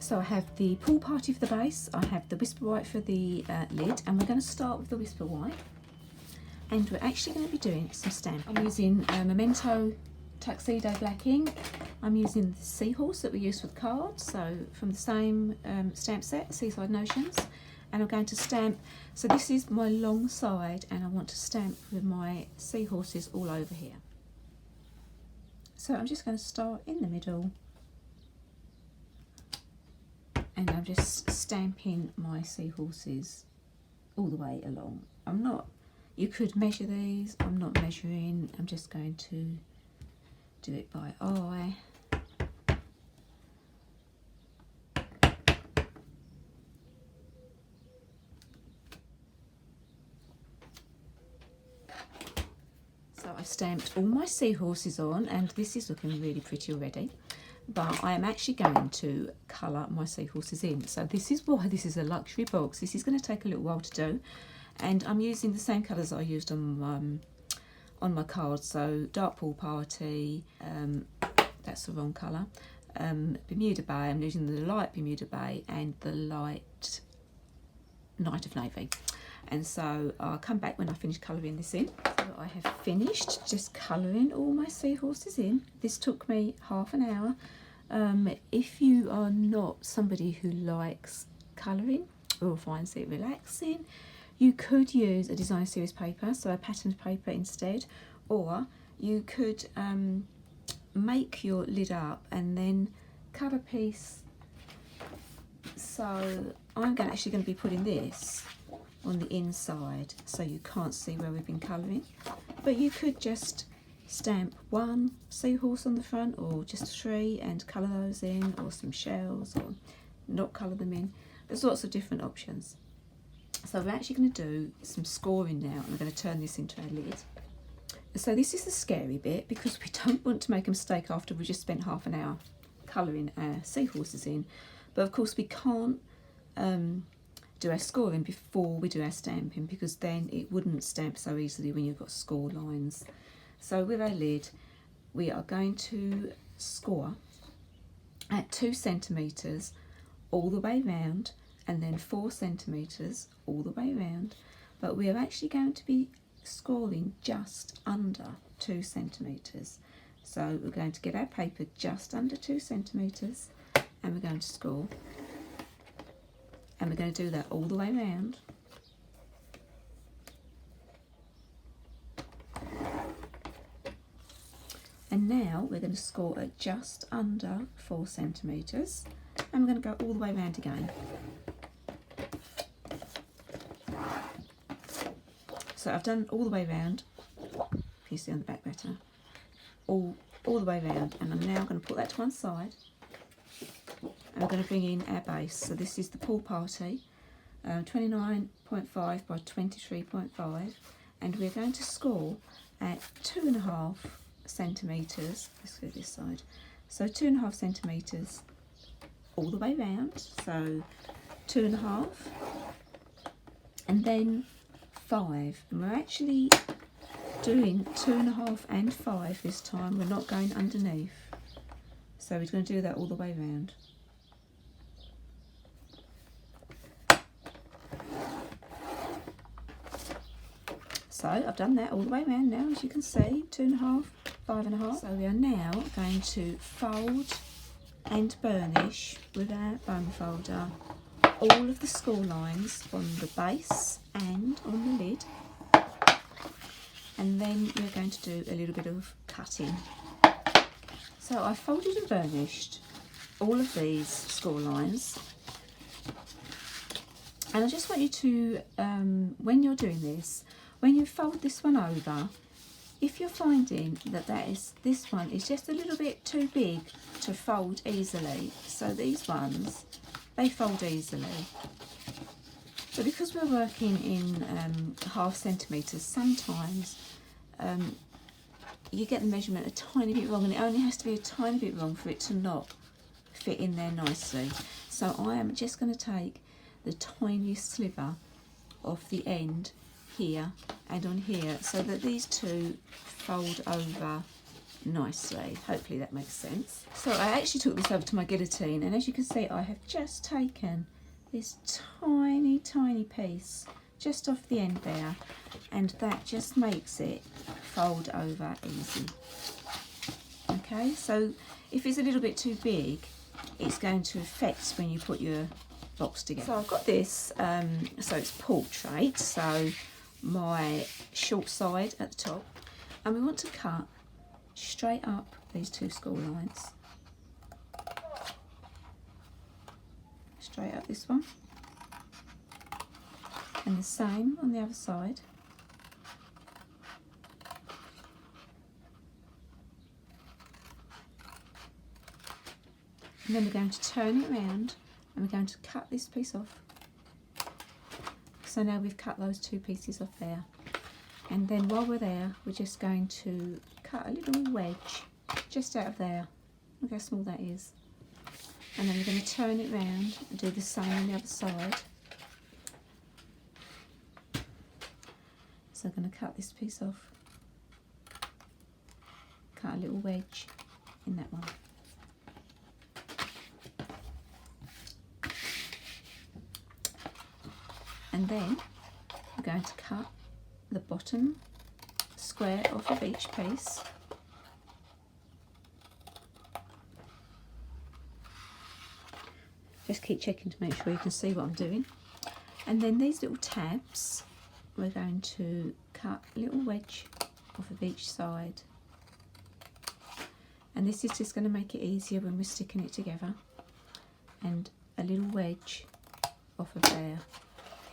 So I have the Pool Party for the base, I have the Whisper White for the lid, and we're going to start with the Whisper White. And we're actually going to be doing some stamp. I'm using Memento Tuxedo Black ink. I'm using the Seahorse that we used for the cards, so from the same stamp set, Seaside Notions. And I'm going to stamp, so this is my long side, and I want to stamp with my seahorses all over here. So I'm just going to start in the middle, and I'm just stamping my seahorses all the way along. I'm not, you could measure these, I'm not measuring, I'm just going to do it by eye. So I've stamped all my seahorses on, and this is looking really pretty already. But I am actually going to colour my seahorses in. So this is why this is a luxury box. This is going to take a little while to do, and I'm using the same colours I used on my cards. So Dark Pool Party, that's the wrong colour. Bermuda Bay, I'm using the light Bermuda Bay and the light Night of Navy. And so I'll come back when I finish colouring this in. So I have finished just colouring all my seahorses in. This took me half an hour. If you are not somebody who likes colouring or finds it relaxing, you could use a design series paper, so a patterned paper instead, or you could make your lid up and then cut a piece. So I'm actually going to be putting this on the inside so you can't see where we've been colouring, but you could just stamp one seahorse on the front or just 3 and colour those in, or some shells, or not colour them in. There's lots of different options. So we're actually going to do some scoring now, and we're going to turn this into our lid. So this is the scary bit, because we don't want to make a mistake after we just spent half an hour colouring our seahorses in, but of course we can't do our scoring before we do our stamping, because then it wouldn't stamp so easily when you've got score lines. So with our lid, we are going to score at 2 centimetres all the way round, and then 4 centimetres all the way round, but we are actually going to be scoring just under 2 centimetres. So we're going to get our paper just under 2 centimetres, and we're going to score. And we're going to do that all the way around. And now we're going to score at just under 4 centimetres, and we're going to go all the way around again. So I've done all the way around. Can you see on the back better? All the way around, and I'm now going to put that to one side. And we're going to bring in our base. So this is the Pool Party, 29.5 by 23.5, and we're going to score at 2.5 centimetres. Let's go this side. So 2.5 centimetres all the way round. So 2.5, and then 5. And we're actually doing 2.5 and 5 this time. We're not going underneath. So we're going to do that all the way round. So I've done that all the way around now, as you can see, 2.5, 5.5. So we are now going to fold and burnish with our bone folder all of the score lines on the base and on the lid. And then we're going to do a little bit of cutting. So I folded and burnished all of these score lines. And I just want you to, when you're doing this, when you fold this one over, if you're finding that this one is just a little bit too big to fold easily, so these ones, they fold easily. But because we're working in 0.5 centimetres, sometimes you get the measurement a tiny bit wrong, and it only has to be a tiny bit wrong for it to not fit in there nicely. So I am just going to take the tiniest sliver of the end here and on here, so that these two fold over nicely. Hopefully that makes sense. So I actually took this over to my guillotine, and as you can see, I have just taken this tiny piece just off the end there, and that just makes it fold over easy. Okay, so if it's a little bit too big, it's going to affect when you put your box together. So I've got this, so it's portrait, so my short side at the top, and we want to cut straight up these two score lines. Straight up this one, and the same on the other side. And then we're going to turn it around and we're going to cut this piece off. So now we've cut those two pieces off there. And then while we're there, we're just going to cut a little wedge just out of there. Look how small that is. And then we're going to turn it around and do the same on the other side. So I'm going to cut this piece off. Cut a little wedge in that one. And then we're going to cut the bottom square off of each piece. Just keep checking to make sure you can see what I'm doing. And then these little tabs, we're going to cut a little wedge off of each side. And this is just going to make it easier when we're sticking it together. And a little wedge off of there.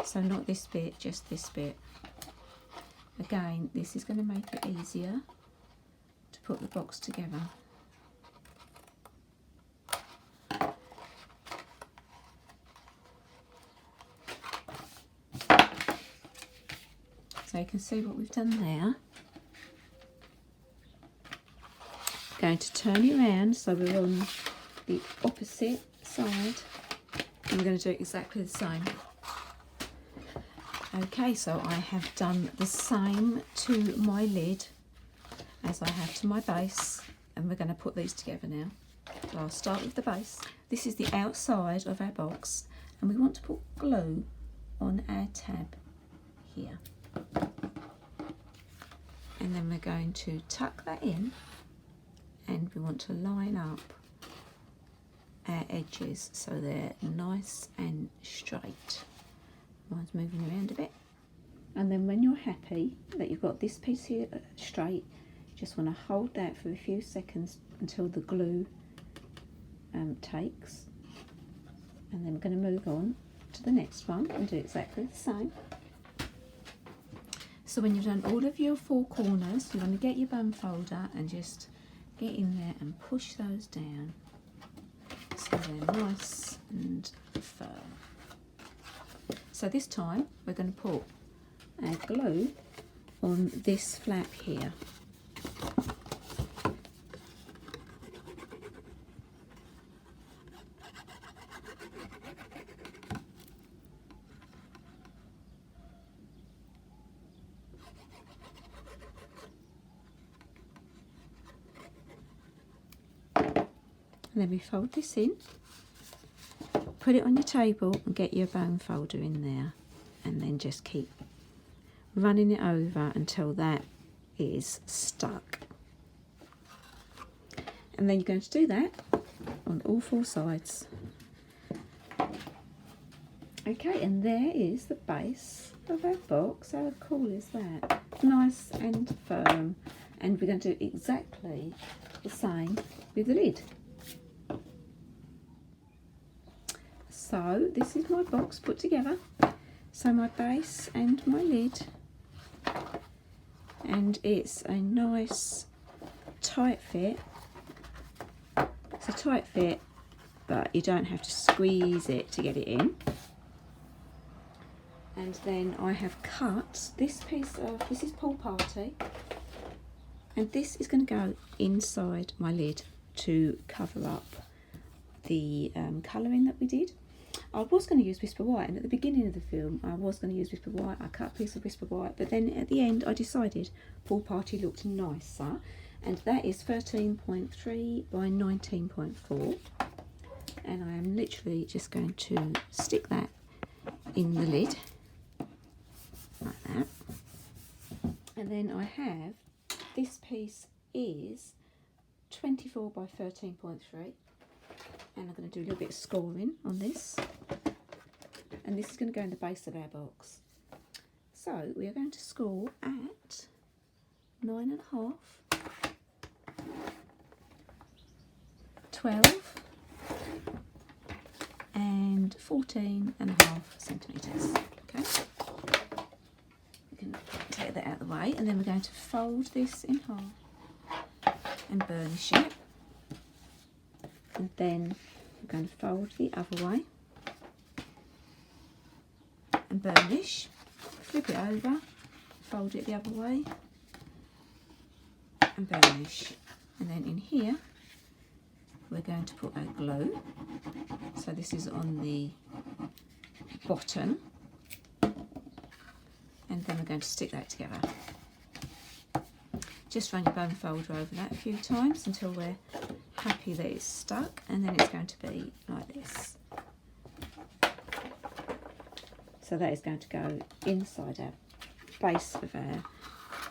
So not this bit, just this bit. Again, this is going to make it easier to put the box together. So you can see what we've done there. Going to turn it around so we're on the opposite side, and we're going to do exactly the same. Okay, so I have done the same to my lid as I have to my base, and we're going to put these together now. So I'll start with the base. This is the outside of our box, and we want to put glue on our tab here. And then we're going to tuck that in, and we want to line up our edges so they're nice and straight. Mine's moving around a bit. And then when you're happy that you've got this piece here straight, just want to hold that for a few seconds until the glue takes. And then we're going to move on to the next one and do exactly the same. So when you've done all of your four corners, you want to get your bun folder and just get in there and push those down so they're nice and firm. So this time we're going to put our glue on this flap here. And then we fold this in, put it on your table and get your bone folder in there, and then just keep running it over until that is stuck. And then you're going to do that on all four sides. Okay, and there is the base of our box. How cool is that? Nice and firm. And we're going to do exactly the same with the lid. So this is my box put together. So my base and my lid, and it's a nice tight fit. It's a tight fit, but you don't have to squeeze it to get it in. And then I have cut this piece of, this is Pool Party, and this is going to go inside my lid to cover up the colouring that we did. I was going to use Whisper White, and at the beginning of the film I was going to use Whisper White. I cut a piece of Whisper White, but then at the end I decided Pool Party looked nicer, and that is 13.3 by 19.4, and I am literally just going to stick that in the lid like that. And then I have, this piece is 24 by 13.3, and I'm going to do a little bit of scoring on this, and this is going to go in the base of our box. So we are going to score at 9.5, 12 and 14.5 centimetres. Okay, we can take that out of the way, and then we're going to fold this in half and burnish it, and then we're going to fold the other way and burnish, flip it over, fold it the other way and burnish, and then in here we're going to put our glue. So this is on the bottom, and then we're going to stick that together. Just run your bone folder over that a few times until we're happy that it's stuck, and then it's going to be like this. So that is going to go inside our base of our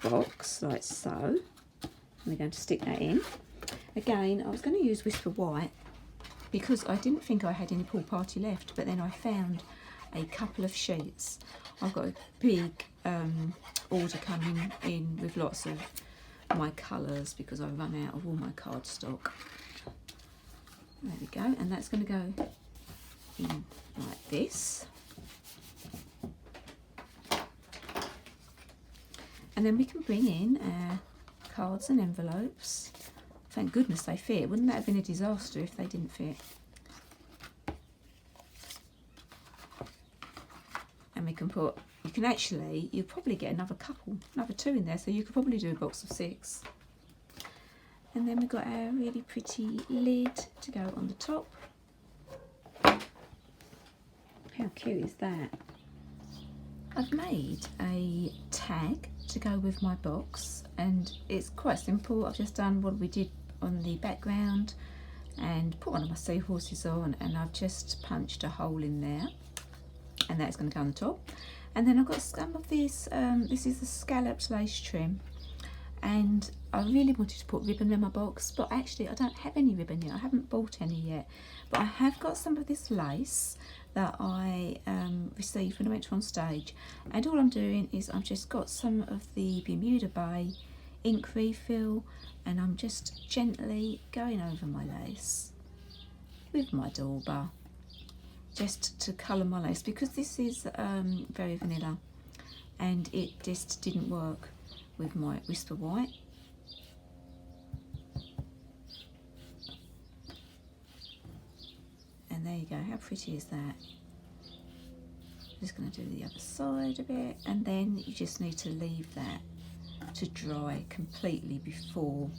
box like so, and we're going to stick that in. Again, I was going to use Whisper White because I didn't think I had any pool party left, but then I found a couple of sheets. I've got a big order coming in with lots of my colours because I run out of all my cardstock. There we go, and that's going to go in like this. And then we can bring in our cards and envelopes. Thank goodness they fit. Wouldn't that have been a disaster if they didn't fit? And we can put, you can actually, you'll probably get another two in there, so you could probably do a box of 6. And then we've got our really pretty lid to go on the top. How cute is that? I've made a tag to go with my box, and it's quite simple. I've just done what we did on the background and put one of my seahorses on, and I've just punched a hole in there, and that's going to go on the top. And then I've got some of this, this is the scalloped lace trim, and I really wanted to put ribbon in my box, but actually I don't have any ribbon yet. I haven't bought any yet, but I have got some of this lace that I received when I went to on stage, and all I'm doing is I've just got some of the Bermuda Bay ink refill, and I'm just gently going over my lace with my dauber just to colour my lace, because this is very vanilla and it just didn't work with my Whisper White. And there you go, how pretty is that? Just going to do the other side a bit, and then you just need to leave that to dry completely before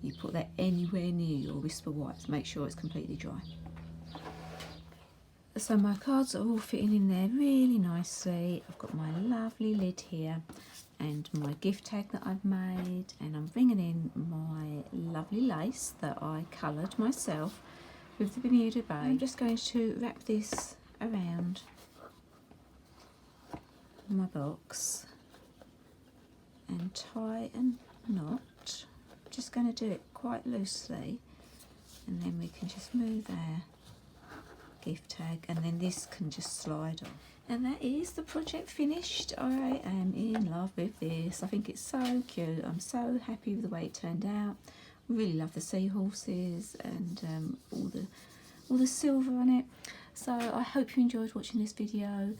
you put that anywhere near your Whisper White. Make sure it's completely dry. So my cards are all fitting in there really nicely. I've got my lovely lid here and my gift tag that I've made, and I'm bringing in my lovely lace that I coloured myself with the Bermuda Bay. I'm just going to wrap this around my box and tie a knot. Just going to do it quite loosely, and then we can just move our gift tag, and then this can just slide off. And that is the project finished. I am in love with this. I think it's so cute. I'm so happy with the way it turned out. Really love the seahorses and all the silver on it. So I hope you enjoyed watching this video.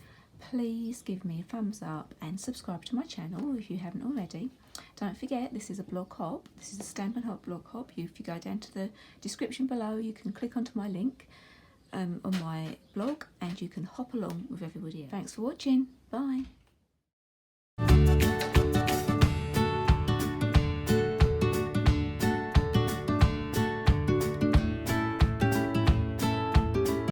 Please give me a thumbs up and subscribe to my channel if you haven't already. Don't forget, this is a blog hop. This is a Stampin' Up blog hop. If you go down to the description below, you can click onto my link on my blog, and you can hop along with everybody else. Thanks for watching. Bye.